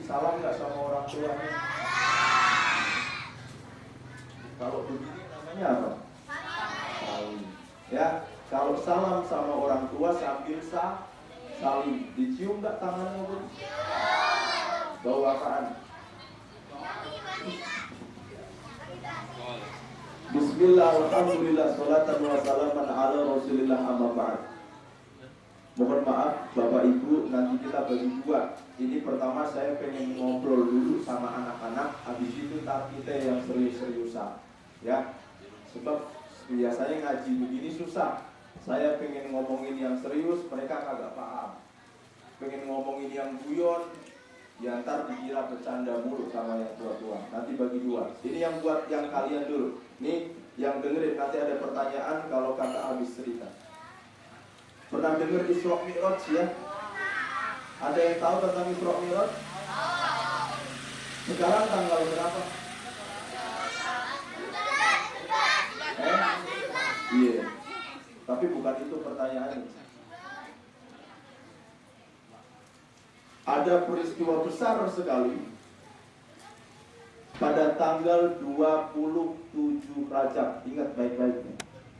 salam nggak sama orang tuanya? Kalau begini namanya apa? Salim. Ya, kalau salam sama orang tua sambil salim, dicium nggak tangannya, Bu? Bau apaan? Bismillah, alhamdulillah, salatan wa salaman ala rasulillah, amma ba'd. Mohon maaf Bapak Ibu, nanti kita bagi dua. Ini pertama saya pengen ngobrol dulu sama anak-anak, habis itu ntar kita yang serius-seriusan, ya. Sebab biasanya ngaji begini susah. Saya pengen ngomongin yang serius, mereka kagak paham. Pengen ngomongin yang guyon, ya ntar dikira bercanda mulu sama yang tua-tua. Nanti bagi dua. Ini yang buat yang kalian dulu. Nih yang dengerin, nanti ada pertanyaan kalau kakak habis cerita. Pernah denger Isra Mi'raj ya? Ada yang tahu tentang Isra Mi'raj? Sekarang tanggal berapa? Iya. Tapi bukan itu pertanyaannya. Ada peristiwa besar sekali pada tanggal 27 Rajab. Ingat baik-baik.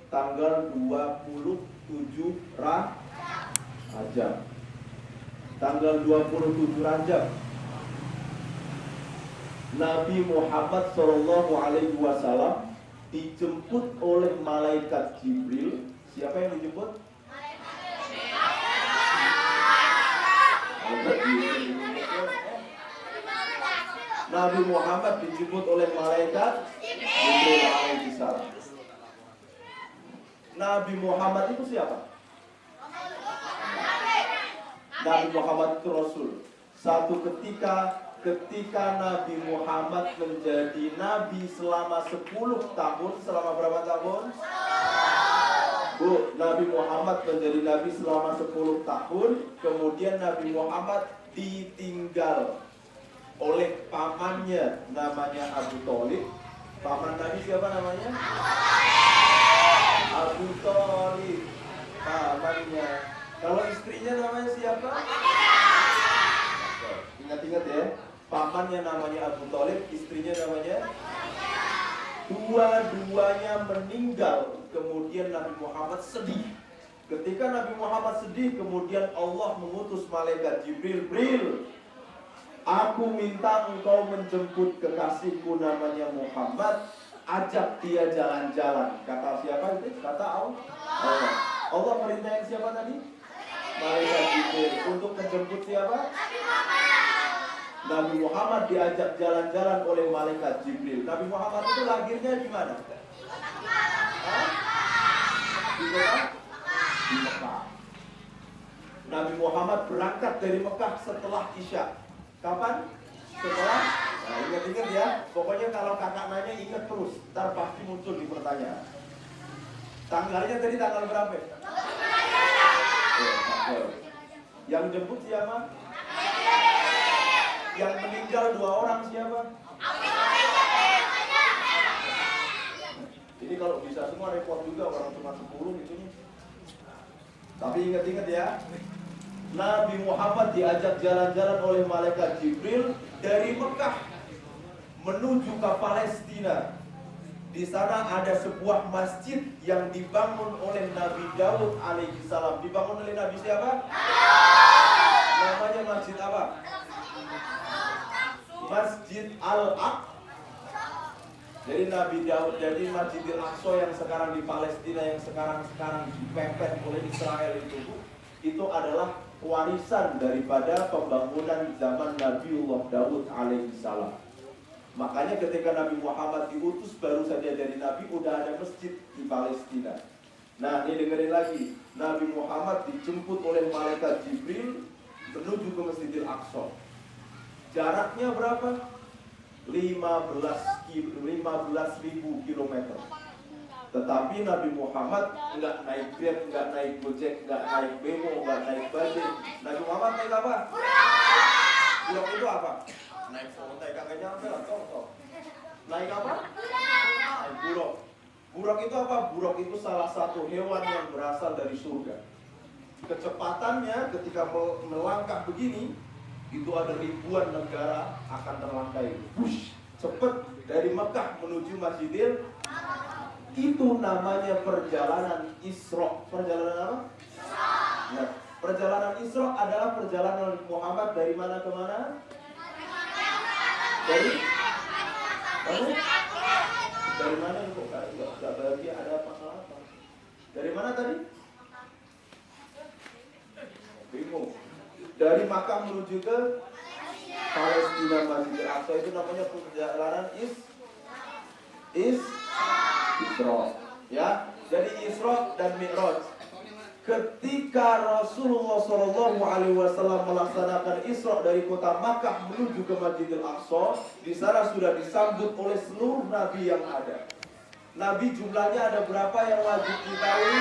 Tanggal 27 Rajab. Tanggal 27 Rajab, Nabi Muhammad SAW dijemput oleh malaikat Jibril. Siapa yang dijemput? Nabi Muhammad dijemput oleh malaikat Jibril alaihissalam. Nabi Muhammad itu siapa? Nabi Muhammad itu Rasul. Satu ketika Nabi Muhammad menjadi Nabi selama 10 tahun. Selama berapa tahun? Bu, Nabi Muhammad menjadi Nabi selama 10 tahun. Kemudian Nabi Muhammad ditinggal oleh pamannya, namanya Abu Thalib. Paman Nabi siapa namanya? Abu Thalib. Pamannya. Kalau istrinya namanya siapa? Ingat-ingat ya. Pamannya namanya Abu Thalib, istrinya namanya. Dua-duanya meninggal. Kemudian Nabi Muhammad sedih. Ketika Nabi Muhammad sedih, kemudian Allah mengutus malaikat Jibril. Jibril, aku minta engkau menjemput kekasihku namanya Muhammad. Ajak dia jalan-jalan. Kata siapa itu? Kata Allah. Allah perintahin siapa tadi? Malaikat Jibril. Untuk menjemput siapa? Nabi Muhammad diajak jalan-jalan oleh malaikat Jibril. Nabi Muhammad itu lahirnya di mana? Di kota? Di Mekah. Nabi Muhammad berangkat dari Mekah setelah Isya. Kapan? Setelah? Nah, ingat-ingat ya. Pokoknya kalau kakak nanya ingat terus. Ntar pasti muncul di pertanyaan. Tanggalnya tadi tanggal berapa? Yang jemput siapa? Yang meninggal 2 orang siapa? Ini kalau bisa semua repot juga, orang cuma 10 gitu. Tapi ingat-ingat ya, Nabi Muhammad diajak jalan-jalan oleh malaikat Jibril dari Mekah menuju ke Palestina. Di sana ada sebuah masjid yang dibangun oleh Nabi Daud alaihissalam. Dibangun oleh Nabi siapa? Namanya masjid apa? Masjid Al-Aqsa. Jadi Nabi Daud, jadi Masjidil Aqsa yang sekarang di Palestina, yang sekarang dipepet oleh Israel itu adalah warisan daripada pembangunan zaman Nabiullah Daud alaihissalam. Makanya ketika Nabi Muhammad diutus baru saja dari Nabi, udah ada masjid di Palestina. Nah, ini dengerin lagi. Nabi Muhammad dijemput oleh malaikat Jibril menuju ke Masjidil Aqsa. Jaraknya berapa? 15.000 kilometer. Tetapi Nabi Muhammad nggak naik Grab, nggak naik Gojek, nggak naik Bemo, nggak naik Bajaj. Nabi Muhammad naik apa? Buruk itu apa? Naik ontai, kagak nyampe lah, toh. Naik apa? Naik buruk. Buruk itu apa? Buruk itu salah satu hewan yang berasal dari surga. Kecepatannya ketika melangkah begini, itu ada ribuan negara akan terlangkai. Wush, cepet dari Mekah menuju Masjidil. Itu namanya perjalanan Isra. Perjalanan apa? Nah, perjalanan Isra adalah perjalanan Muhammad dari mana ke mana? Dari mana kok nggak bahagia, ada masalah apa? Dari mana tadi? Bingung. Dari Makkah menuju ke Palestina Masjidil Aqsa, itu namanya perjalanan Isra. Ya, jadi Isra dan Mi'raj. Ketika Rasulullah SAW melaksanakan Isra dari kota Makkah menuju ke Masjidil Aqsa, di sana sudah disambut oleh seluruh nabi yang ada. Nabi jumlahnya ada berapa yang wajib diketahui?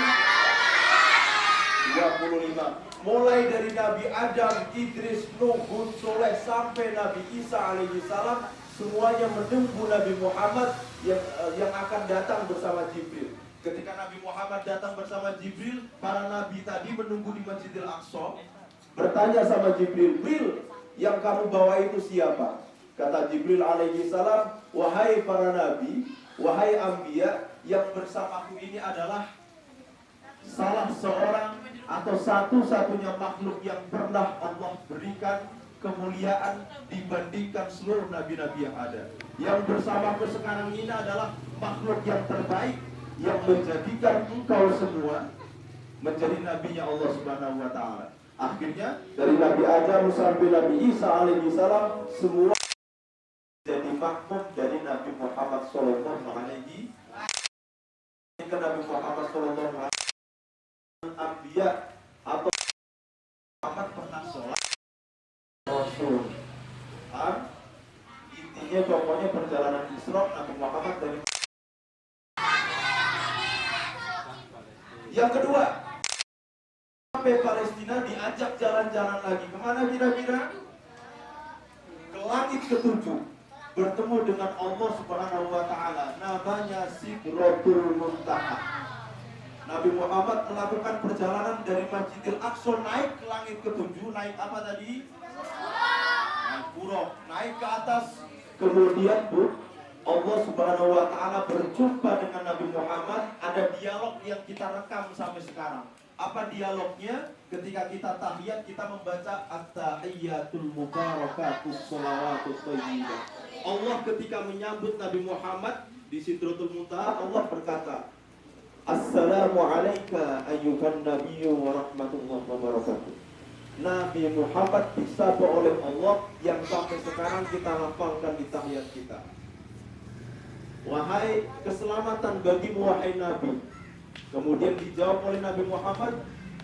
25. Mulai dari Nabi Adam, Idris, Nuh, Hud, Soleh sampai Nabi Isa alaihi salam, semuanya menunggu Nabi Muhammad yang akan datang bersama Jibril. Ketika Nabi Muhammad datang bersama Jibril, para nabi tadi menunggu di Masjidil Aqsa, bertanya sama Jibril, "Jibril, yang kamu bawa itu siapa?" Kata Jibril alaihi salam, "Wahai para nabi, wahai anbiya, yang bersamaku ini adalah salah seorang atau satu-satunya makhluk yang pernah Allah berikan kemuliaan dibandingkan seluruh nabi-nabi yang ada. Yang bersamaku sekarang ini adalah makhluk yang terbaik, yang menjadikan engkau semua menjadi nabinya Allah Subhanahu wa taala." Akhirnya dari Nabi Adam sampai Nabi Isa alaihi salam semua jadi makmum dari Nabi Muhammad sallallahu alaihi wasallam. Nabi Muhammad sallallahu alaihi wasallam anbiya atau Muhammad pernah sholat Rasul. Intinya pokoknya perjalanan Isra Nabi Muhammad dari. Yang kedua, sampai Palestina diajak jalan-jalan lagi. Kemana kira-kira? Ke langit ketujuh, bertemu dengan Allah Subhanahu wa taala, namanya Sidratul Muntaha. Nabi Muhammad melakukan perjalanan dari Masjidil Aqsa naik ke langit ketujuh. Naik apa tadi? Naik buruk, naik ke atas. Kemudian Allah Subhanahu wa taala berjumpa dengan Nabi Muhammad. Ada dialog yang kita rekam sampai sekarang. Apa dialognya? Ketika kita tahiyat, kita membaca at-tahiyyatul mubarakatus shalawatut thayyibah. Allah ketika menyambut Nabi Muhammad di Sidratul Muntaha, Allah berkata, "Assalamu alayka ayyuhan nabiyyu wa rahmatullahi wa barakatuh." Nabi Muhammad disapa oleh Allah yang sampai sekarang kita hafalkan di tahiyat kita. "Wahai keselamatan bagimu wahai Nabi." Kemudian dijawab oleh Nabi Muhammad,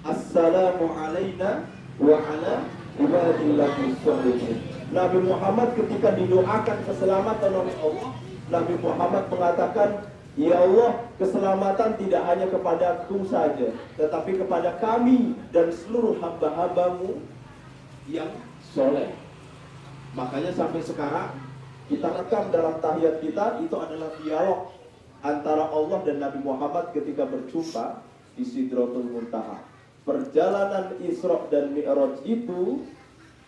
"Assalamu alayna wa ala ibadillahi sholihin." Nabi Muhammad ketika didoakan keselamatan oleh Allah, Nabi Muhammad mengatakan, "Ya Allah, keselamatan tidak hanya kepadaku saja, tetapi kepada kami dan seluruh hamba-hambamu yang soleh." Makanya sampai sekarang kita rekam dalam tahiyat kita, itu adalah dialog antara Allah dan Nabi Muhammad ketika berjumpa di Sidratul Muntaha. Perjalanan Isra dan Mi'raj itu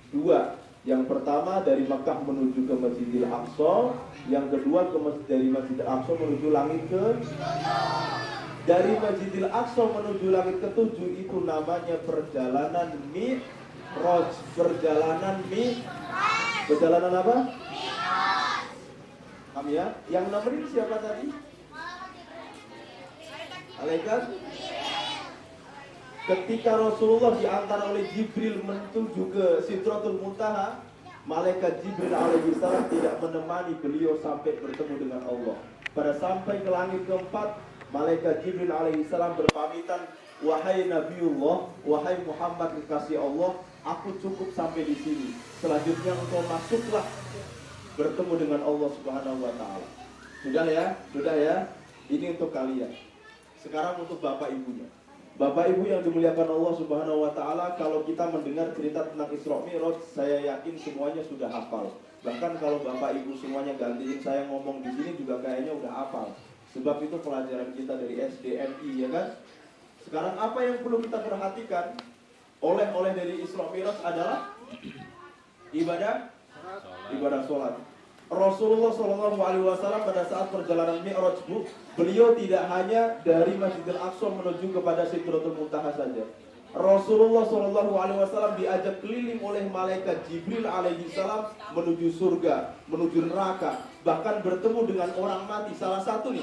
dua. Yang pertama dari Makkah menuju ke Masjidil Aqsa, yang kedua dari Masjidil Aqsa menuju langit ke. Dari Masjidil Aqsa menuju langit ketujuh itu namanya perjalanan Mi'raj. Perjalanan apa? Kami ya. Yang nemenin siapa tadi? Malaikat. Ketika Rasulullah diantar oleh Jibril menuju ke Sidratul Muntaha, Malaikat Jibril alaihi salam tidak menemani beliau sampai bertemu dengan Allah. Pada sampai ke langit keempat, Malaikat Jibril alaihi salam berpamitan, "Wahai Nabiullah, wahai Muhammad kekasih Allah, aku cukup sampai di sini. Selanjutnya engkau masuklah bertemu dengan Allah Subhanahu wa taala." Sudah ya? Ini untuk kalian. Sekarang untuk Bapak Ibunya. Bapak Ibu yang dimuliakan Allah Subhanahu wa taala, kalau kita mendengar cerita tentang Isra Mi'raj, saya yakin semuanya sudah hafal. Bahkan kalau Bapak Ibu semuanya gantiin saya ngomong di sini juga kayaknya udah hafal. Sebab itu pelajaran kita dari SDMI, ya kan? Sekarang apa yang perlu kita perhatikan? Oleh-oleh dari Isra Mi'raj adalah Ibadah sholat. Rasulullah SAW pada saat perjalanan Mi'raj, beliau tidak hanya dari Masjidil Aqsa menuju kepada Sidratul Muntaha saja. Rasulullah SAW diajak keliling oleh malaikat Jibril alaihi salam menuju surga, menuju neraka, bahkan bertemu dengan orang mati. Salah satu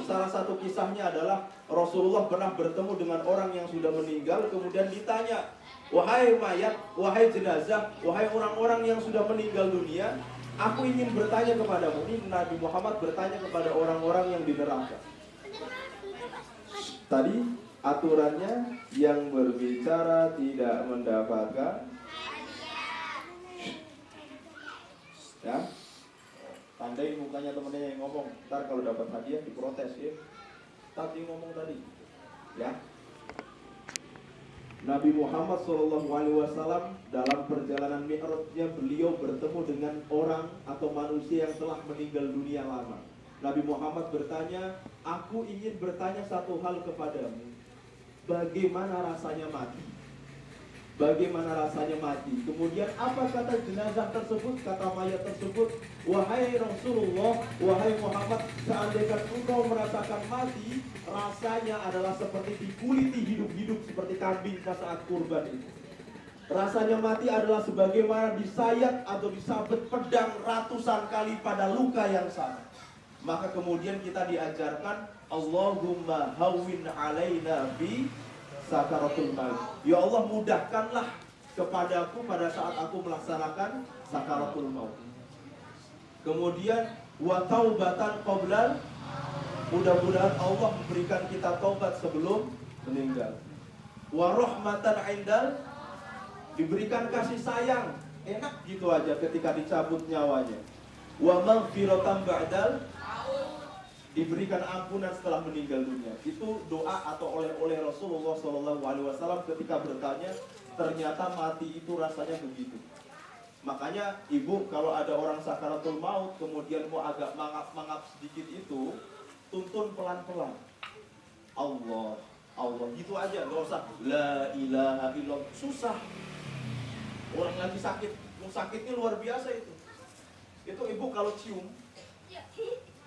kisahnya adalah Rasulullah pernah bertemu dengan orang yang sudah meninggal, kemudian ditanya, wahai mayat, wahai jenazah, wahai orang-orang yang sudah meninggal dunia, aku ingin bertanya kepadamu. Ini Nabi Muhammad bertanya kepada orang-orang yang di neraka. Tadi aturannya yang berbicara tidak mendapatkan, ya, tandai mukanya temennya yang ngomong. Ntar kalau dapat hadiah diprotes ya. Tadi ngomong tadi, ya. Nabi Muhammad SAW dalam perjalanan Mi'rajnya beliau bertemu dengan orang atau manusia yang telah meninggal dunia lama. Nabi Muhammad bertanya, aku ingin bertanya satu hal kepadamu. Bagaimana rasanya mati? Bagaimana rasanya mati? Kemudian apa kata jenazah tersebut, kata mayat tersebut? Wahai Rasulullah, wahai Muhammad, seandainya engkau merasakan mati, rasanya adalah seperti dikuliti hidup-hidup seperti kambing pada saat kurban itu. Rasanya mati adalah sebagaimana disayat atau disabet pedang ratusan kali pada luka yang sama. Maka kemudian kita diajarkan, Allahumma hawwin alaina fi sakaratul maut. Ya Allah, mudahkanlah kepadaku pada saat aku melaksanakan sakaratul maut. Kemudian wa taubatan qoblal, mudah-mudahan Allah memberikan kita taubat sebelum meninggal. Wa rahmatan indal, diberikan kasih sayang, enak gitu aja ketika dicabut nyawanya. Wa maghfiratan ba'dal, diberikan ampunan setelah meninggal dunia. Itu doa atau oleh Rasulullah SAW ketika bertanya, ternyata mati itu rasanya begitu. Makanya ibu kalau ada orang sakaratul maut kemudian mau agak mangap sedikit itu, tuntun pelan-pelan. Allah, Allah gitu aja, nggak usah la ilaha illallah, susah. Orang lagi sakit, sakitnya luar biasa itu. Itu ibu kalau cium,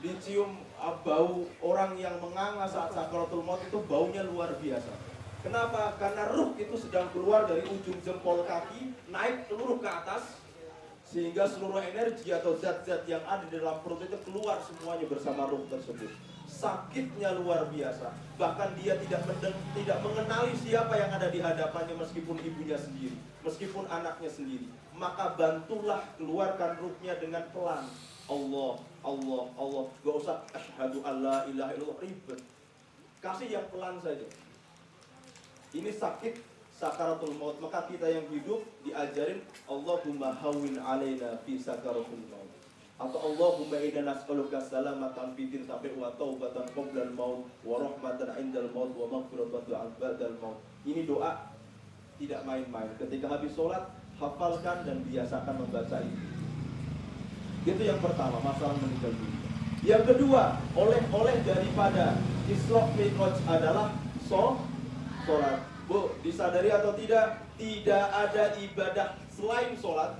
dicium bau orang yang menganga saat sakaratul maut itu baunya luar biasa. Kenapa? Karena ruh itu sedang keluar dari ujung jempol kaki, naik seluruh ke atas, sehingga seluruh energi atau zat-zat yang ada di dalam perut itu keluar semuanya bersama ruh tersebut. Sakitnya luar biasa. Bahkan dia tidak mengenali siapa yang ada di hadapannya, meskipun ibunya sendiri, meskipun anaknya sendiri. Maka bantulah keluarkan ruhnya dengan pelan. Allah, Allah, Allah. Gak usah asyhadu alla ilaha illallah, ribet. Kasih yang pelan saja. Ini sakit sakaratul maut. Maka kita yang hidup diajarin Allahumma hawwin alaina fi sakaratul maut. Atau Allahumma inna nas'aluka salamatan fid din sampai wa taubatan qoblal maut wa rahmatan indal maut wa maghfiratan ba'dal maut. Ini doa tidak main-main. Ketika habis sholat, hafalkan dan biasakan membaca ini. Itu yang pertama, masalah meninggal dunia. Yang kedua, oleh-oleh daripada Isra Mi'raj adalah sholat. Bu, disadari atau tidak, tidak ada ibadah selain sholat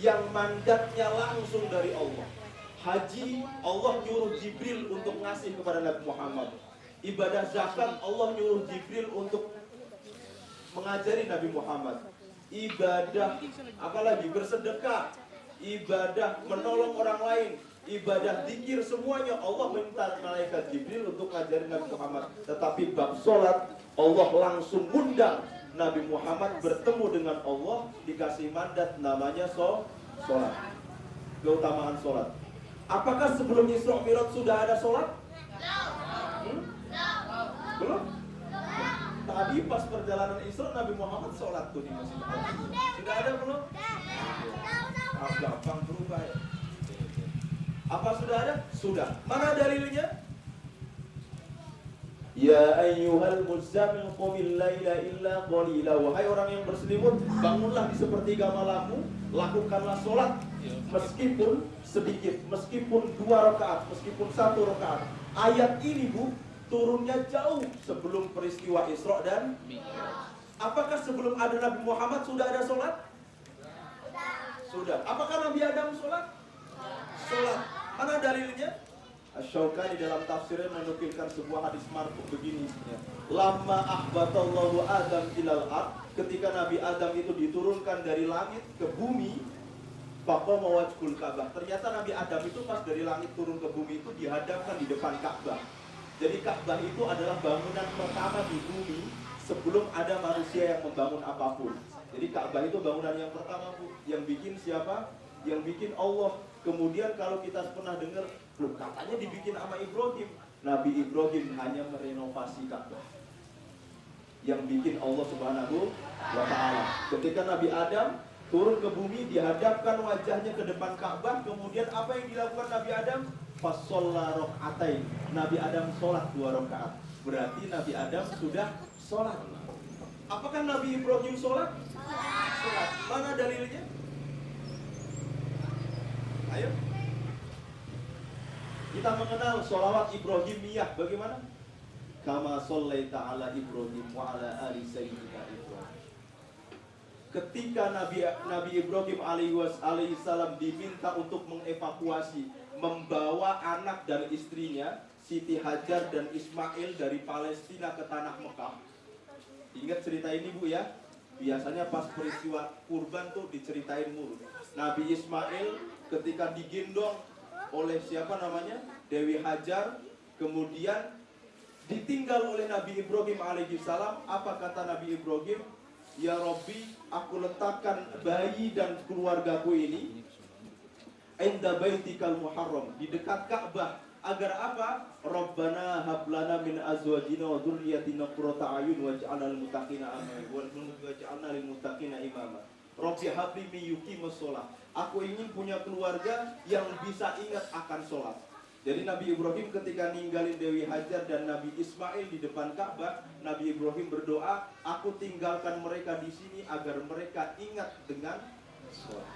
yang mandatnya langsung dari Allah. Haji, Allah nyuruh Jibril untuk ngasih kepada Nabi Muhammad. Ibadah zakat, Allah nyuruh Jibril untuk mengajari Nabi Muhammad. Ibadah, apalagi bersedekah, ibadah menolong orang lain, ibadah zikir, semuanya Allah minta malaikat Jibril untuk ngajarin Nabi Muhammad. Tetapi bab sholat, Allah langsung undang Nabi Muhammad bertemu dengan Allah, dikasih mandat namanya sholat. Keutamaan sholat. Apakah sebelum Isra Mi'raj sudah ada sholat? Belum? Tadi pas perjalanan Isra Nabi Muhammad sholat tuh di Masjid Al-Aqsa. Sudah ada belum? Gampang berubah ya. Apa sudah ada? Sudah. Mana dalilnya? Ya ayyuhal muzammil qumil laila illa qalila. Wahai orang yang berselimut, bangunlah di sepertiga malammu, lakukanlah sholat meskipun sedikit, meskipun 2 rakaat, meskipun 1 rakaat. Ayat ini Bu turunnya jauh sebelum peristiwa Isra dan Mi'raj. Apakah sebelum ada Nabi Muhammad sudah ada sholat? Sudah. Apakah Nabi Adam sholat? Sholat. Mana dalilnya? Asy-Syaukani dalam tafsirnya menukilkan sebuah hadis marfu begini. Lama ahbatallahu Adam ilal ard, ketika Nabi Adam itu diturunkan dari langit ke bumi, Papa mewajhul Ka'bah. Ternyata Nabi Adam itu pas dari langit turun ke bumi itu dihadapkan di depan Ka'bah. Jadi Ka'bah itu adalah bangunan pertama di bumi sebelum ada manusia yang membangun apapun. Jadi Ka'bah itu bangunan yang pertama, Bu. Yang bikin siapa? Yang bikin Allah. Kemudian kalau kita pernah dengar, loh katanya dibikin sama Ibrahim. Nabi Ibrahim hanya merenovasi Ka'bah. Yang bikin Allah Subhanahu wa Ta'ala. Ketika Nabi Adam turun ke bumi, dihadapkan wajahnya ke depan Ka'bah. Kemudian apa yang dilakukan Nabi Adam? Fasolla rok'atain. Nabi Adam sholat 2 rakaat. Berarti Nabi Adam sudah sholat. Apakah Nabi Ibrahim sholat? Sholat. Mana dalilnya? Ayo. Kita mengenal sholawat Ibrahimiyah. Bagaimana? Kama shollaita ala Ibrahim wa ala ali sayyidina Ibrahim. Ketika Nabi Ibrahim alaihissalam diminta untuk mengevakuasi, membawa anak dan istrinya Siti Hajar dan Ismail dari Palestina ke tanah Mekah. Ingat cerita ini, Bu, ya? Biasanya pas peristiwa kurban tuh diceritain mulu. Nabi Ismail ketika digendong oleh siapa namanya? Dewi Hajar, kemudian ditinggal oleh Nabi Ibrahim alaihissalam. Apa kata Nabi Ibrahim? Ya Rabbi, aku letakkan bayi dan keluargaku ini inda baitikal muharram, di dekat Ka'bah. Agar apa? Rabbana hablana min azwajina wa dzurriyyatina qurrata a'yun waj'alna lil muttaqina imama. Rabbi habli min yuqimus shalah. Aku ingin punya keluarga yang bisa ingat akan sholat. Jadi Nabi Ibrahim ketika ninggalin Dewi Hajar dan Nabi Ismail di depan Ka'bah, Nabi Ibrahim berdoa, aku tinggalkan mereka di sini agar mereka ingat dengan sholat.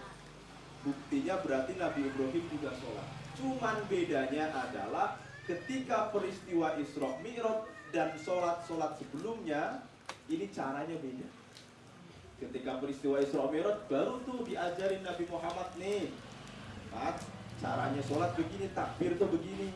Buktinya berarti Nabi Ibrahim juga sholat. Cuman bedanya adalah ketika peristiwa Isra Mi'raj dan sholat-sholat sebelumnya, ini caranya beda. Ketika peristiwa Isra Mi'raj baru tuh diajarin Nabi Muhammad nih, caranya sholat begini, takbir tuh begini.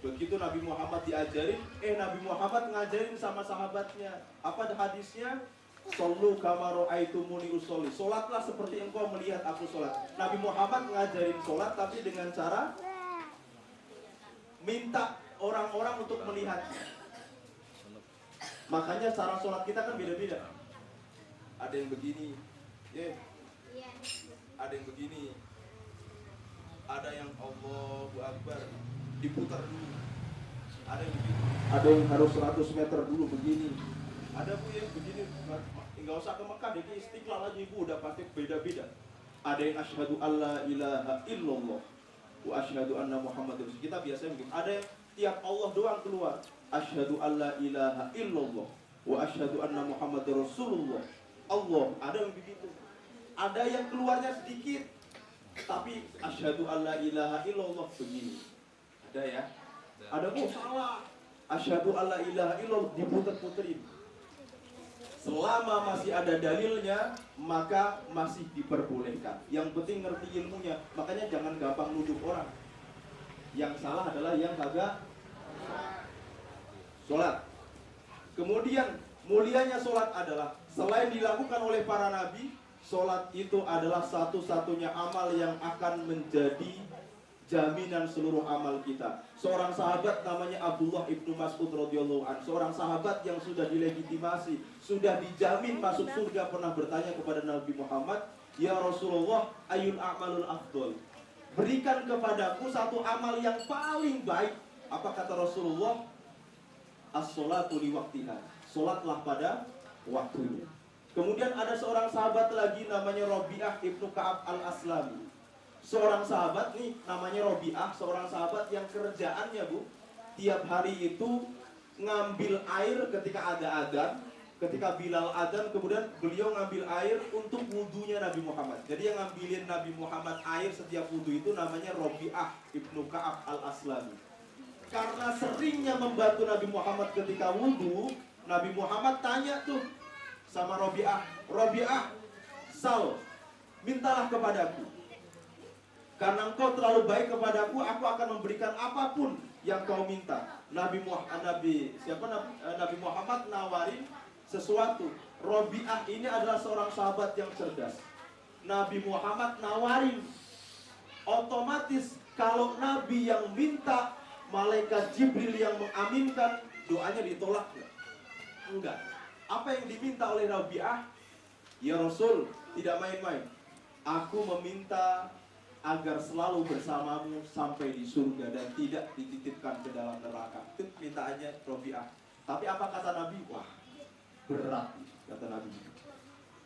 Begitu Nabi Muhammad diajarin, Nabi Muhammad ngajarin sama sahabatnya. Apa hadisnya? Shollu kama ra'aitumuni usolli. Sholatlah seperti engkau melihat aku sholat. Nabi Muhammad ngajarin sholat tapi dengan cara minta orang-orang untuk melihatnya. Makanya cara sholat kita kan beda-beda. Ada yang begini, ada yang begini, ada yang Allahu Akbar diputar dulu, ada yang begini, ada yang harus 100 meter dulu begini, ada Bu yang begini, nggak usah ke Mekah deh, Istiqlal aja Ibu udah pasti beda-beda. Ada yang asyhadu alla ilaha illallah wa asyhadu anna Muhammadar Rasul. Kita biasanya begini. Ada yang tiap Allah doang keluar, asyhadu alla ilaha illallah wa asyhadu anna Muhammadar Rasulullah. Allah, ada yang begitu. Ada yang keluarnya sedikit, tapi asyhadu alla ilaha illallah begini. Ada ya? Ada kok salah. Asyhadu alla ilaha illallah diputer-puterin. Selama masih ada dalilnya, maka masih diperbolehkan. Yang penting ngerti ilmunya. Makanya jangan gampang nuduh orang. Yang salah adalah yang kagak sholat. Kemudian mulianya sholat adalah selain dilakukan oleh para nabi, sholat itu adalah satu-satunya amal yang akan menjadi jaminan seluruh amal kita. Seorang sahabat namanya Abdullah ibnu Mas'ud radhiyallahu anhu, seorang sahabat yang sudah dilegitimasi, sudah dijamin masuk surga, pernah bertanya kepada Nabi Muhammad, ya Rasulullah, ayul a'malul afdol, berikan kepadaku satu amal yang paling baik. Apa kata Rasulullah? As-sholatu li waqtiha, sholatlah pada waktunya. Kemudian ada seorang sahabat lagi namanya Rabi'ah ibnu Ka'ab al-Aslami. Seorang sahabat nih namanya Rabi'ah, seorang sahabat yang kerjaannya Bu, tiap hari itu ngambil air ketika ada adzan, ketika Bilal adzan, kemudian beliau ngambil air untuk wudunya Nabi Muhammad. Jadi yang ngambilin Nabi Muhammad air setiap wudu itu namanya Rabi'ah ibnu Ka'ab al-Aslami. Karena seringnya membantu Nabi Muhammad ketika wudu, Nabi Muhammad tanya tuh sama Rabi'ah, Rabi'ah, sal, mintalah kepadaku. Karena engkau terlalu baik kepadaku, aku akan memberikan apapun yang kau minta. Nabi Muhammad nawarin sesuatu. Robi'ah ini adalah seorang sahabat yang cerdas. Nabi Muhammad nawarin, otomatis kalau Nabi yang minta, malaikat Jibril yang mengaminkan, doanya ditolak nggak? Enggak. Apa yang diminta oleh Robi'ah? Ya Rasul, tidak main-main. Aku meminta agar selalu bersamamu sampai di surga dan tidak dititipkan ke dalam neraka. Itu mintaannya Robi'ah. Tapi apa kata Nabi? Wah, berat, kata Nabi.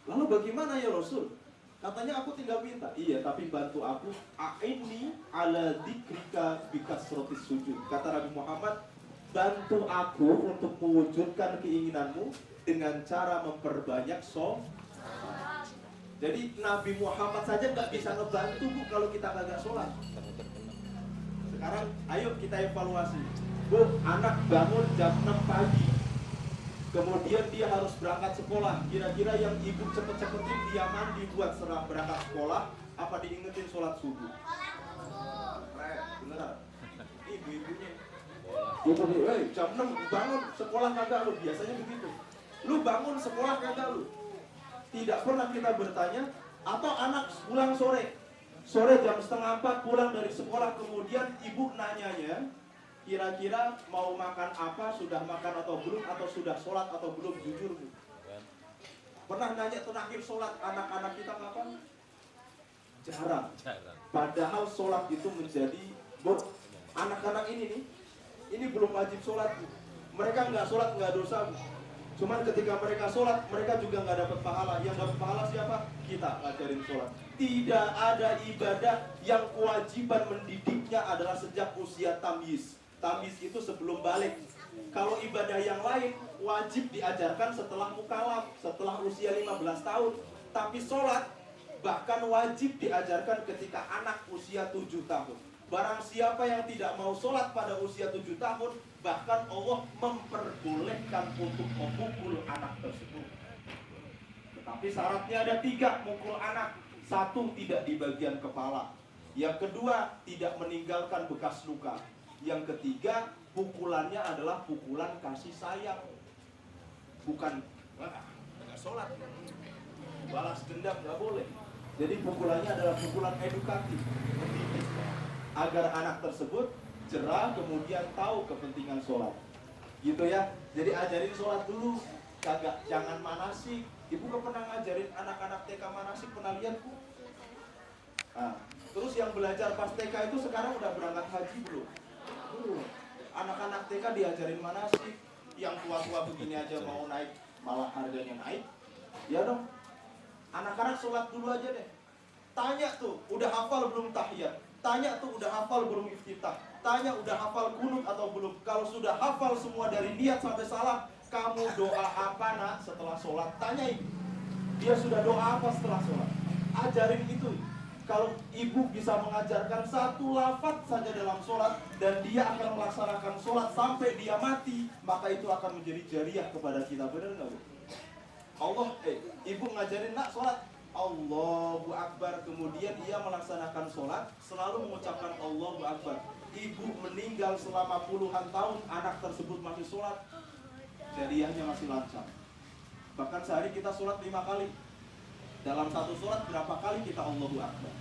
Lalu bagaimana ya Rasul? Katanya aku tinggal minta. Iya, tapi bantu aku. A'inni ala dzikrika bikasrotis sujud. Kata Nabi Muhammad, bantu aku untuk mewujudkan keinginanmu dengan cara memperbanyak sholat. Jadi Nabi Muhammad saja nggak bisa ngebantu Bu kalau kita nggak sholat. Sekarang ayo kita evaluasi. Bu, anak bangun jam 6 pagi, kemudian dia harus berangkat sekolah. Kira-kira yang ibu cepet-cepetin dia mandi buat serah berangkat sekolah, apa diingetin sholat subuh? Beneran? Ibu-ibunya. Ibu, jam 6 bangun sekolah kagak lu? Biasanya begitu. Lu bangun sekolah kagak lu? Tidak pernah kita bertanya. Atau anak pulang sore jam 3:30 pulang dari sekolah, kemudian ibu nanyanya, kira-kira mau makan apa, sudah makan atau belum, atau sudah sholat atau belum, jujur Bu. Pernah nanya terakhir sholat anak-anak kita kapan? Jarang. Padahal sholat itu menjadi, Bu, anak-anak ini nih, ini belum wajib sholat Bu. Mereka nggak sholat nggak dosa Bu. Cuman ketika mereka sholat, mereka juga nggak dapat pahala. Yang dapat pahala siapa? Kita ngajarin sholat. Tidak ada ibadah yang kewajiban mendidiknya adalah sejak usia tamyiz. Tamyiz itu sebelum balik. Kalau ibadah yang lain wajib diajarkan setelah mukallaf, setelah usia 15 tahun. Tapi sholat bahkan wajib diajarkan ketika anak usia 7 tahun. Barang siapa yang tidak mau sholat pada usia 7 tahun, bahkan Allah memperbolehkan untuk memukul anak tersebut. Tetapi syaratnya ada 3, mukul anak. 1, tidak di bagian kepala. Yang kedua, tidak meninggalkan bekas luka. Yang ketiga, pukulannya adalah pukulan kasih sayang. Bukan, nggak sholat. Balas dendam nggak boleh. Jadi pukulannya adalah pukulan edukatif, mendidik, agar anak tersebut cerah, kemudian tahu kepentingan sholat. Gitu ya. Jadi ajarin sholat dulu, kagak, jangan manasik. Ibu gak pernah ngajarin anak-anak TK manasik, pernah lihat Bu? Nah, terus yang belajar pas TK itu sekarang udah berangkat haji belum? Anak-anak TK diajarin manasik. Yang tua-tua begini aja mau naik, malah harganya naik. Ya dong. Anak-anak sholat dulu aja deh. Tanya tuh, udah hafal belum tahiyat? Tanya tuh, udah hafal belum iftitah? Tanya, udah hafal kunut atau belum? Kalau sudah hafal semua dari niat sampai salam, kamu doa apa nak setelah sholat? Tanyain. Dia sudah doa apa setelah sholat? Ajarin itu. Kalau ibu bisa mengajarkan 1 lafaz saja dalam sholat, dan dia akan melaksanakan sholat sampai dia mati, maka itu akan menjadi jariah kepada kita. Benar nggak Bu? Allah, ibu ngajarin nak sholat, Allahu Akbar, kemudian ia melaksanakan sholat, selalu mengucapkan Allahu Akbar. Ibu meninggal selama puluhan tahun, anak tersebut masih sholat, jariahnya masih lancar. Bahkan sehari kita sholat 5 kali. Dalam satu sholat berapa kali kita Allahu Akbar?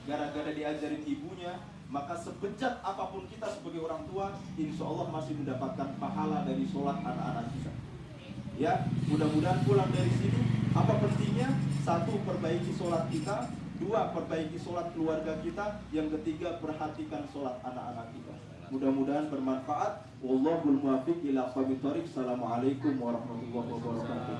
Gara-gara diajarin ibunya, maka sebejat apapun kita sebagai orang tua, insya Allah masih mendapatkan pahala dari sholat anak-anak kita. Ya, mudah-mudahan pulang dari sini, apa pentingnya? 1, perbaiki sholat kita. 2, perbaiki sholat keluarga kita. Yang ketiga, perhatikan sholat anak-anak kita. Mudah-mudahan bermanfaat. Wallahul muwaffiq ila aqwamit thoriq. Assalamualaikum warahmatullahi wabarakatuh.